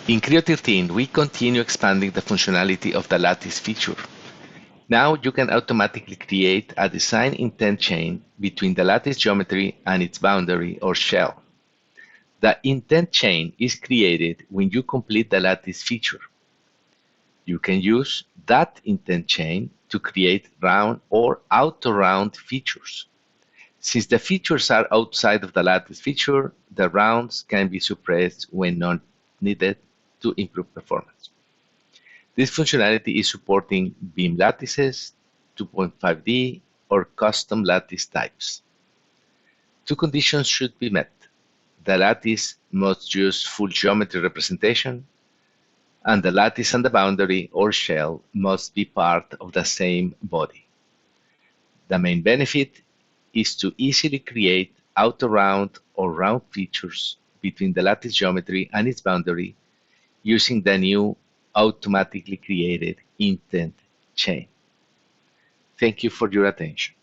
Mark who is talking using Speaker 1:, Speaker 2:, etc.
Speaker 1: In Creo 13, we continue expanding the functionality of the Lattice feature. Now you can automatically create a design intent chain between the lattice geometry and its boundary or shell. The intent chain is created when you complete the lattice feature. You can use that intent chain to create round or out-to-round features. Since the features are outside of the lattice feature, the rounds can be suppressed when not needed to improve performance. This functionality is supporting Beam Lattices, 2.5D, or custom lattice types. Two conditions should be met. The lattice must use full geometry representation, and the lattice and the boundary or shell must be part of the same body. The main benefit is to easily create out-to-round or round features between the lattice geometry and its boundary using the new automatically created intent chain. Thank you for your attention.